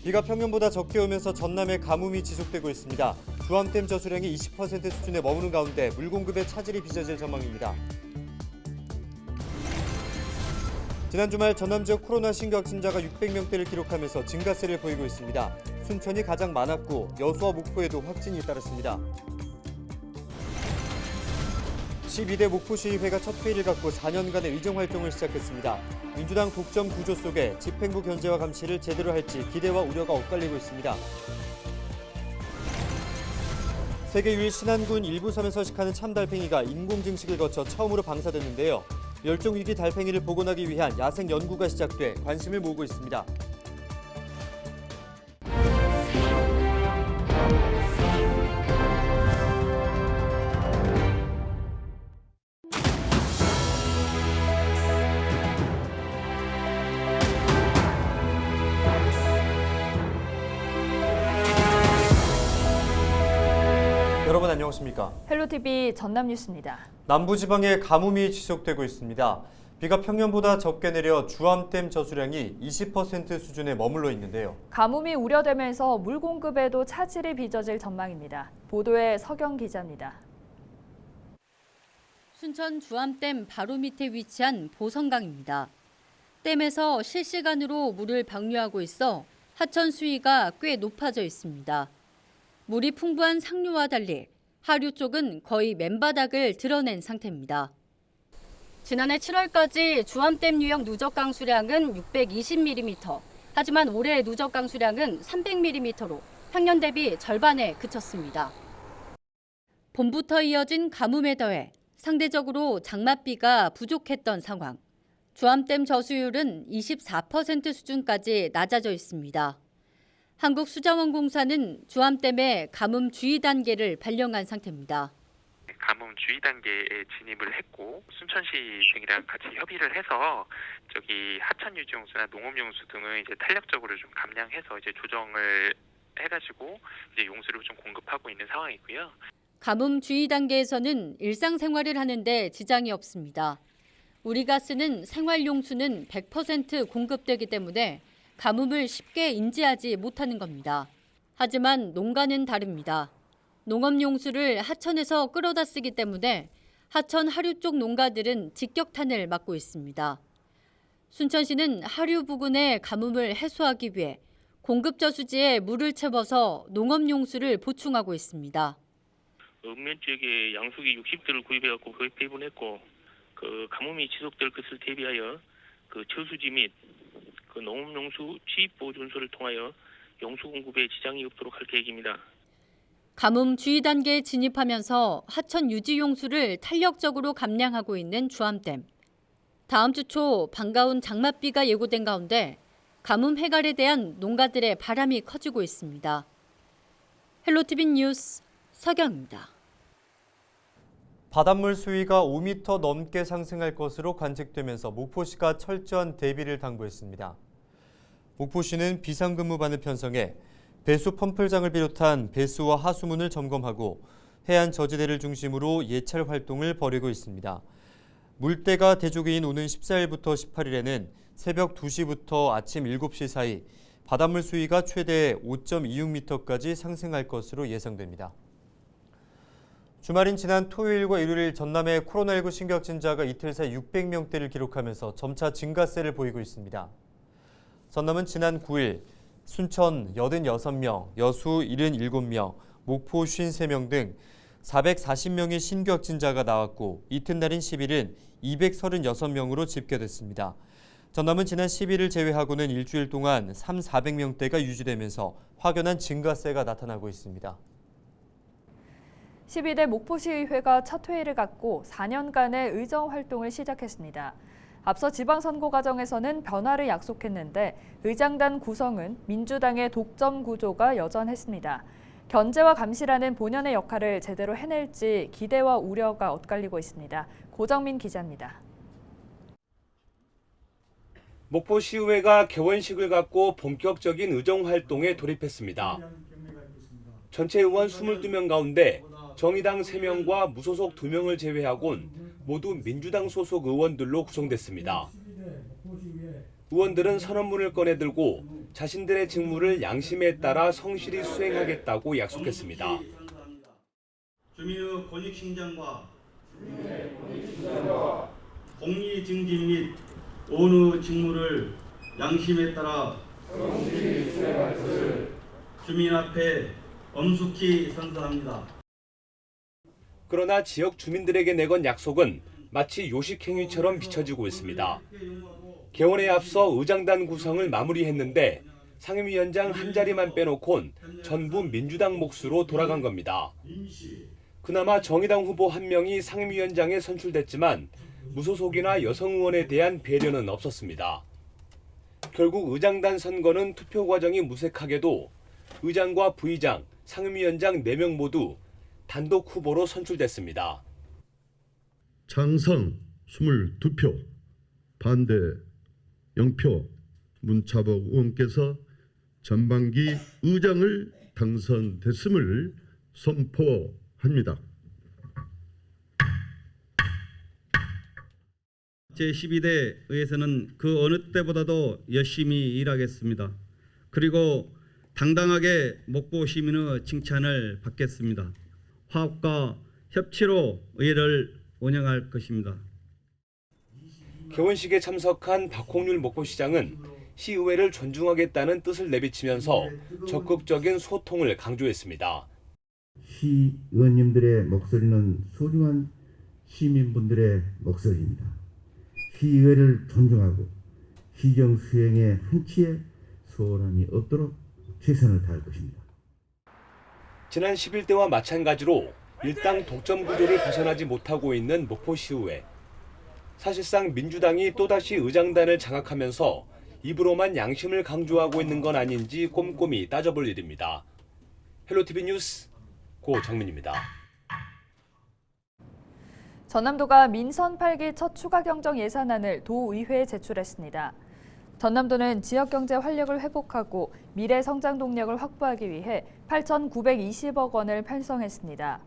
비가 평년보다 적게 오면서 전남의 가뭄이 지속되고 있습니다. 주암댐 저수량이 20% 수준에 머무는 가운데 물 공급에 차질이 빚어질 전망입니다. 지난 주말 전남 지역 코로나 신규 확진자가 600명대를 기록하면서 증가세를 보이고 있습니다. 순천이 가장 많았고 여수와 목포에도 확진이 따랐습니다. 12대 목포시의회가 첫 회의를 갖고 4년간의 의정활동을 시작했습니다. 민주당 독점 구조 속에 집행부 견제와 감시를 제대로 할지 기대와 우려가 엇갈리고 있습니다. 세계 유일 신안군 일부 섬에 서식하는 참달팽이가 인공증식을 거쳐 처음으로 방사됐는데요. 멸종위기 달팽이를 복원하기 위한 야생 연구가 시작돼 관심을 모으고 있습니다. 여러분 안녕하십니까? 헬로티비 전남 뉴스입니다. 남부지방에 가뭄이 지속되고 있습니다. 비가 평년보다 적게 내려 주암댐 저수량이 20% 수준에 머물러 있는데요. 가뭄이 우려되면서 물 공급에도 차질이 빚어질 전망입니다. 보도에 서경 기자입니다. 순천 주암댐 바로 밑에 위치한 보성강입니다. 댐에서 실시간으로 물을 방류하고 있어 하천 수위가 꽤 높아져 있습니다. 물이 풍부한 상류와 달리 하류 쪽은 거의 맨바닥을 드러낸 상태입니다. 지난해 7월까지 주암댐 유형 누적 강수량은 620mm, 하지만 올해 누적 강수량은 300mm로 평년 대비 절반에 그쳤습니다. 봄부터 이어진 가뭄에 더해 상대적으로 장맛비가 부족했던 상황. 주암댐 저수율은 24% 수준까지 낮아져 있습니다. 한국수자원공사는 주암댐에 가뭄 주의 단계를 발령한 상태입니다. 가뭄 주의 단계에 진입을 했고 순천시 등이랑 같이 협의를 해서 하천 유지용수나 농업용수 등을 이제 탄력적으로 좀 감량해서 이제 조정을 해가지고 이제 용수를 좀 공급하고 있는 상황이고요. 가뭄 주의 단계에서는 일상생활을 하는데 지장이 없습니다. 우리가 쓰는 생활용수는 100% 공급되기 때문에 가뭄을 쉽게 인지하지 못하는 겁니다. 하지만 농가는 다릅니다. 농업용수를 하천에서 끌어다 쓰기 때문에 하천 하류 쪽 농가들은 직격탄을 맞고 있습니다. 순천시는 하류 부근의 가뭄을 해소하기 위해 공급저수지에 물을 채워서 농업용수를 보충하고 있습니다. 읍면 지역에 양수기 60대를 구입해갖고 거의 배분했고 가뭄이 지속될 것을 대비하여 저수지 및 농업용수 취입 보존소를 통하여 용수 공급에 지장이 없도록 할 계획입니다. 가뭄 주의 단계에 진입하면서 하천 유지 용수를 탄력적으로 감량하고 있는 주암댐. 다음 주 초 반가운 장맛비가 예고된 가운데 가뭄 해결에 대한 농가들의 바람이 커지고 있습니다. 헬로티비 뉴스 서경입니다. 바닷물 수위가 5m 넘게 상승할 것으로 관측되면서 목포시가 철저한 대비를 당부했습니다. 목포시는 비상근무반을 편성해 배수 펌플장을 비롯한 배수와 하수문을 점검하고 해안 저지대를 중심으로 예찰 활동을 벌이고 있습니다. 물때가 대조기인 오는 14일부터 18일에는 새벽 2시부터 아침 7시 사이 바닷물 수위가 최대 5.26m까지 상승할 것으로 예상됩니다. 주말인 지난 토요일과 일요일 전남의 코로나19 신규 확진자가 이틀 사이 600명대를 기록하면서 점차 증가세를 보이고 있습니다. 전남은 지난 9일 순천 86명, 여수 77명, 목포 53명 등 440명의 신규 확진자가 나왔고 이튿날인 10일은 236명으로 집계됐습니다. 전남은 지난 10일을 제외하고는 일주일 동안 400명대가 유지되면서 확연한 증가세가 나타나고 있습니다. 12대 목포시의회가 첫 회의를 갖고 4년간의 의정 활동을 시작했습니다. 앞서 지방선거 과정에서는 변화를 약속했는데 의장단 구성은 민주당의 독점 구조가 여전했습니다. 견제와 감시라는 본연의 역할을 제대로 해낼지 기대와 우려가 엇갈리고 있습니다. 고정민 기자입니다. 목포시의회가 개원식을 갖고 본격적인 의정 활동에 돌입했습니다. 전체 의원 22명 가운데 정의당 3명과 무소속 2명을 제외하곤 모두 민주당 소속 의원들로 구성됐습니다. 의원들은 선언문을 꺼내들고 자신들의 직무를 양심에 따라 성실히 수행하겠다고 약속했습니다. 주민의 권익 신장과 공리 증진 및 어느 직무를 양심에 따라 주민 앞에 엄숙히 선서합니다. 그러나 지역 주민들에게 내건 약속은 마치 요식행위처럼 비춰지고 있습니다. 개원에 앞서 의장단 구성을 마무리했는데 상임위원장 한 자리만 빼놓곤 전부 민주당 몫으로 돌아간 겁니다. 그나마 정의당 후보 한 명이 상임위원장에 선출됐지만 무소속이나 여성 의원에 대한 배려는 없었습니다. 결국 의장단 선거는 투표 과정이 무색하게도 의장과 부의장, 상임위원장 4명 모두 단독 후보로 선출됐습니다. 찬성 22표, 반대 0표, 문차복 의원께서 전반기 의장을 당선됐음을 선포합니다. 제12대 의회에서는 그 어느 때보다도 열심히 일하겠습니다. 그리고 당당하게 목포 시민의 칭찬을 받겠습니다. 화합과 협치로 의회를 운영할 것입니다. 개원식에 참석한 박홍률 목포시장은 시의회를 존중하겠다는 뜻을 내비치면서 적극적인 소통을 강조했습니다. 시의원님들의 목소리는 소중한 시민분들의 목소리입니다. 시의회를 존중하고 시정 수행에 한치의 소홀함이 없도록 최선을 다할 것입니다. 지난 11대와 마찬가지로 일당 독점 구조를 벗어나지 못하고 있는 목포시의회. 사실상 민주당이 또다시 의장단을 장악하면서 입으로만 양심을 강조하고 있는 건 아닌지 꼼꼼히 따져볼 일입니다. 헬로티비 뉴스 고정민입니다. 전남도가 민선 8기 첫 추가 경정 예산안을 도의회에 제출했습니다. 전남도는 지역경제 활력을 회복하고 미래 성장 동력을 확보하기 위해 8,920억 원을 편성했습니다.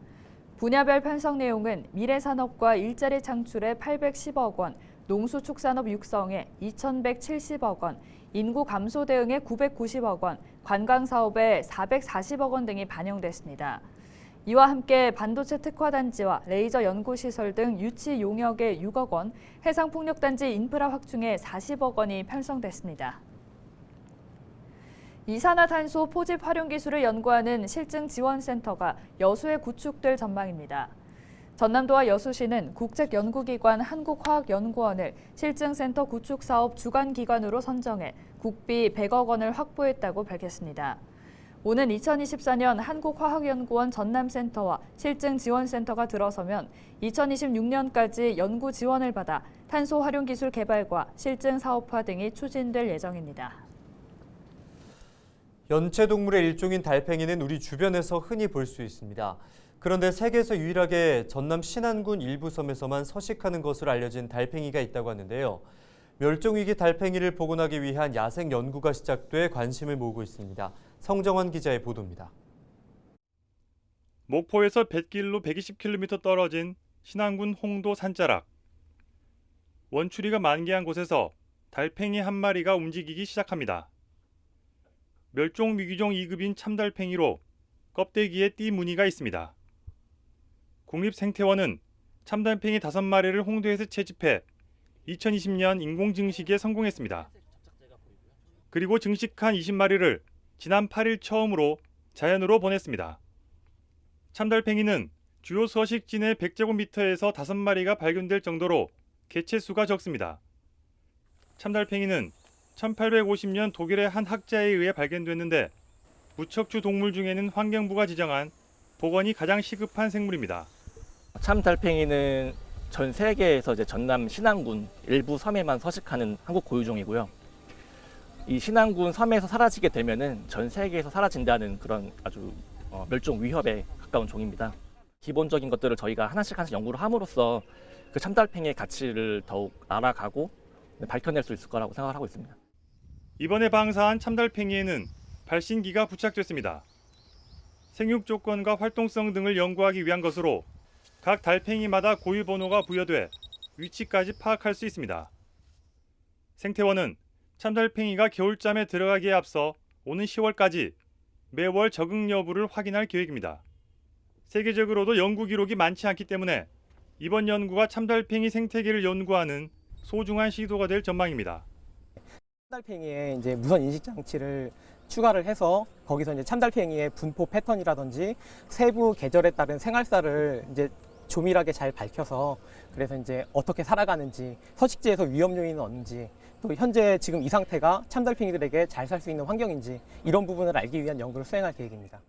분야별 편성 내용은 미래산업과 일자리 창출에 810억 원, 농수축산업 육성에 2,170억 원, 인구 감소 대응에 990억 원, 관광사업에 440억 원 등이 반영됐습니다. 이와 함께 반도체 특화단지와 레이저 연구시설 등 유치 용역에 6억 원, 해상풍력단지 인프라 확충에 40억 원이 편성됐습니다. 이산화탄소 포집 활용 기술을 연구하는 실증지원센터가 여수에 구축될 전망입니다. 전남도와 여수시는 국책연구기관 한국화학연구원을 실증센터 구축사업 주관기관으로 선정해 국비 100억 원을 확보했다고 밝혔습니다. 오는 2024년 한국화학연구원 전남센터와 실증지원센터가 들어서면 2026년까지 연구 지원을 받아 탄소 활용 기술 개발과 실증 사업화 등이 추진될 예정입니다. 연체동물의 일종인 달팽이는 우리 주변에서 흔히 볼 수 있습니다. 그런데 세계에서 유일하게 전남 신안군 일부 섬에서만 서식하는 것으로 알려진 달팽이가 있다고 하는데요. 멸종위기 달팽이를 복원하기 위한 야생 연구가 시작돼 관심을 모으고 있습니다. 성정환 기자의 보도입니다. 목포에서 뱃길로 120km 떨어진 신안군 홍도 산자락. 원추리가 만개한 곳에서 달팽이 한 마리가 움직이기 시작합니다. 멸종위기종 2급인 참달팽이로 껍데기에 띠 무늬가 있습니다. 국립생태원은 참달팽이 5마리를 홍도에서 채집해 2020년 인공증식에 성공했습니다. 그리고 증식한 20마리를 지난 8일 처음으로 자연으로 보냈습니다. 참달팽이는 주요 서식지내 100제곱미터에서 5마리가 발견될 정도로 개체수가 적습니다. 참달팽이는 1850년 독일의 한 학자에 의해 발견됐는데 무척추 동물 중에는 환경부가 지정한 복원이 가장 시급한 생물입니다. 참달팽이는 전 세계에서 전남 신안군 일부 섬에만 서식하는 한국 고유종이고요. 이 신안군 섬에서 사라지게 되면은 전 세계에서 사라진다는 그런 아주 멸종 위협에 가까운 종입니다. 기본적인 것들을 저희가 하나씩 연구를 함으로써 그 참달팽이의 가치를 더욱 알아가고 밝혀낼 수 있을 거라고 생각을 하고 있습니다. 이번에 방사한 참달팽이에는 발신기가 부착됐습니다. 생육 조건과 활동성 등을 연구하기 위한 것으로 각 달팽이마다 고유 번호가 부여돼 위치까지 파악할 수 있습니다. 생태원은 참달팽이가 겨울잠에 들어가기에 앞서 오는 10월까지 매월 적응 여부를 확인할 계획입니다. 세계적으로도 연구 기록이 많지 않기 때문에 이번 연구가 참달팽이 생태계를 연구하는 소중한 시도가 될 전망입니다. 참달팽이에 이제 무선 인식 장치를 추가를 해서 거기서 이제 참달팽이의 분포 패턴이라든지 세부 계절에 따른 생활사를 이제 조밀하게 잘 밝혀서 그래서 이제 어떻게 살아가는지, 서식지에서 위험 요인은 없는지, 또 현재 지금 이 상태가 참달팽이들에게 잘 살 수 있는 환경인지 이런 부분을 알기 위한 연구를 수행할 계획입니다.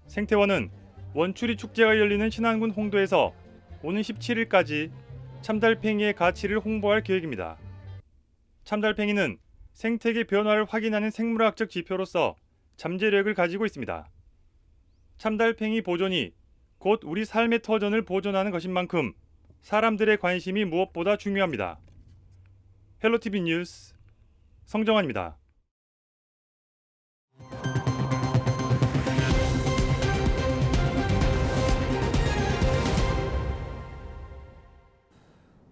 생태원은 원추리 축제가 열리는 신안군 홍도에서 오는 17일까지 참달팽이의 가치를 홍보할 계획입니다. 참달팽이는 생태계 변화를 확인하는 생물학적 지표로서 잠재력을 가지고 있습니다. 참달팽이 보존이 곧 우리 삶의 터전을 보존하는 것인 만큼 사람들의 관심이 무엇보다 중요합니다. 헬로티비 뉴스 성정환입니다.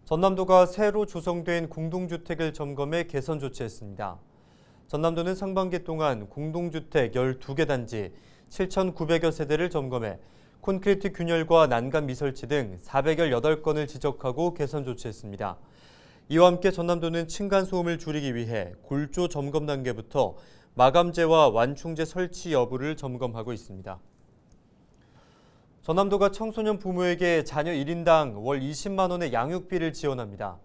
전남도가 새로 조성된 공동주택을 점검해 개선 조치했습니다. 전남도는 상반기 동안 공동주택 12개 단지 7,900여 세대를 점검해 콘크리트 균열과 난간 미설치 등 418건을 지적하고 개선 조치했습니다. 이와 함께 전남도는 층간소음을 줄이기 위해 골조 점검 단계부터 마감재와 완충재 설치 여부를 점검하고 있습니다. 전남도가 청소년 부모에게 자녀 1인당 월 20만 원의 양육비를 지원합니다.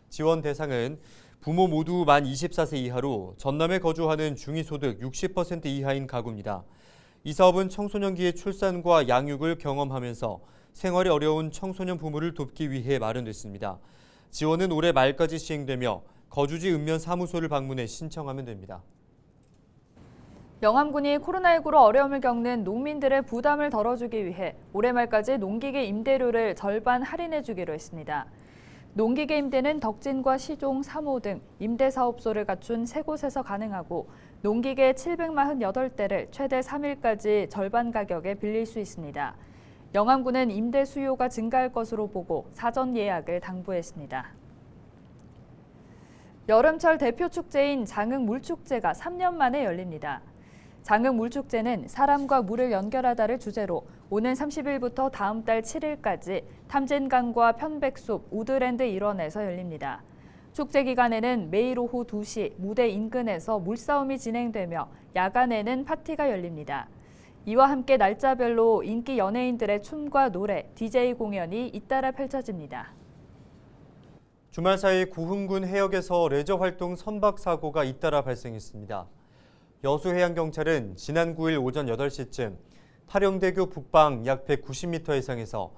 지원 대상은 부모 모두 만 24세 이하로 전남에 거주하는 중위소득 60% 이하인 가구입니다. 이 사업은 청소년기의 출산과 양육을 경험하면서 생활이 어려운 청소년 부모를 돕기 위해 마련됐습니다. 지원은 올해 말까지 시행되며 거주지 읍면 사무소를 방문해 신청하면 됩니다. 영암군이 코로나19로 어려움을 겪는 농민들의 부담을 덜어주기 위해 올해 말까지 농기계 임대료를 절반 할인해주기로 했습니다. 농기계 임대는 덕진과 시종, 3호 등 임대사업소를 갖춘 3곳에서 가능하고 농기계 748대를 최대 3일까지 절반 가격에 빌릴 수 있습니다. 영암군은 임대 수요가 증가할 것으로 보고 사전 예약을 당부했습니다. 여름철 대표 축제인 장흥 물축제가 3년 만에 열립니다. 장흥 물축제는 사람과 물을 연결하다를 주제로 오는 30일부터 다음 달 7일까지 탐진강과 편백숲, 우드랜드 일원에서 열립니다. 축제 기간에는 매일 오후 2시 무대 인근에서 물싸움이 진행되며 야간에는 파티가 열립니다. 이와 함께 날짜별로 인기 연예인들의 춤과 노래, DJ 공연이 잇따라 펼쳐집니다. 주말 사이 구흥군 해역에서 레저 활동 선박 사고가 잇따라 발생했습니다. 여수해양경찰은 지난 9일 오전 8시쯤 타령대교 북방 약 190m 해상에서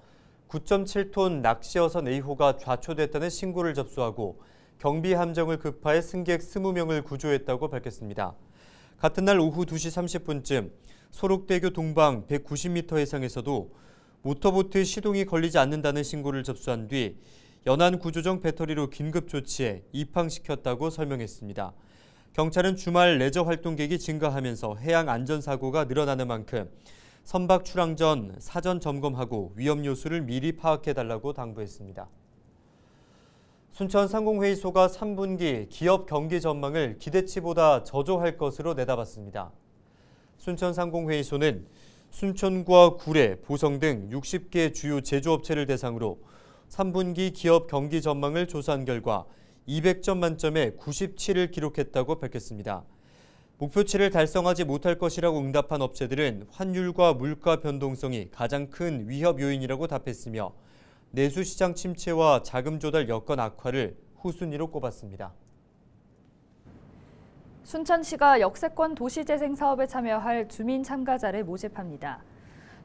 9.7톤 낚시어선 A호가 좌초됐다는 신고를 접수하고 경비 함정을 급파해 승객 20명을 구조했다고 밝혔습니다. 같은 날 오후 2시 30분쯤 소록대교 동방 190m 해상에서도 모터보트 시동이 걸리지 않는다는 신고를 접수한 뒤 연안 구조정 배터리로 긴급 조치해 입항시켰다고 설명했습니다. 경찰은 주말 레저 활동객이 증가하면서 해양 안전사고가 늘어나는 만큼 선박 출항 전 사전 점검하고 위험 요소를 미리 파악해달라고 당부했습니다. 순천상공회의소가 3분기 기업 경기 전망을 기대치보다 저조할 것으로 내다봤습니다. 순천상공회의소는 순천과 구례, 보성 등 60개 주요 제조업체를 대상으로 3분기 기업 경기 전망을 조사한 결과 200점 만점에 97을 기록했다고 밝혔습니다. 목표치를 달성하지 못할 것이라고 응답한 업체들은 환율과 물가 변동성이 가장 큰 위협 요인이라고 답했으며 내수시장 침체와 자금 조달 여건 악화를 후순위로 꼽았습니다. 순천시가 역세권 도시재생 사업에 참여할 주민 참가자를 모집합니다.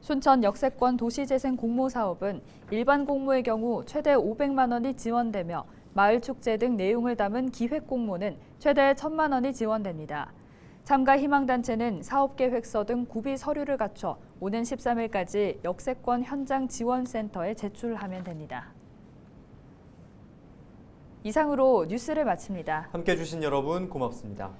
순천 역세권 도시재생 공모 사업은 일반 공모의 경우 최대 500만 원이 지원되며 마을 축제 등 내용을 담은 기획 공모는 최대 1,000만 원이 지원됩니다. 참가 희망단체는 사업계획서 등 구비 서류를 갖춰 오는 13일까지 역세권 현장 지원센터에 제출하면 됩니다. 이상으로 뉴스를 마칩니다. 함께해 주신 여러분 고맙습니다.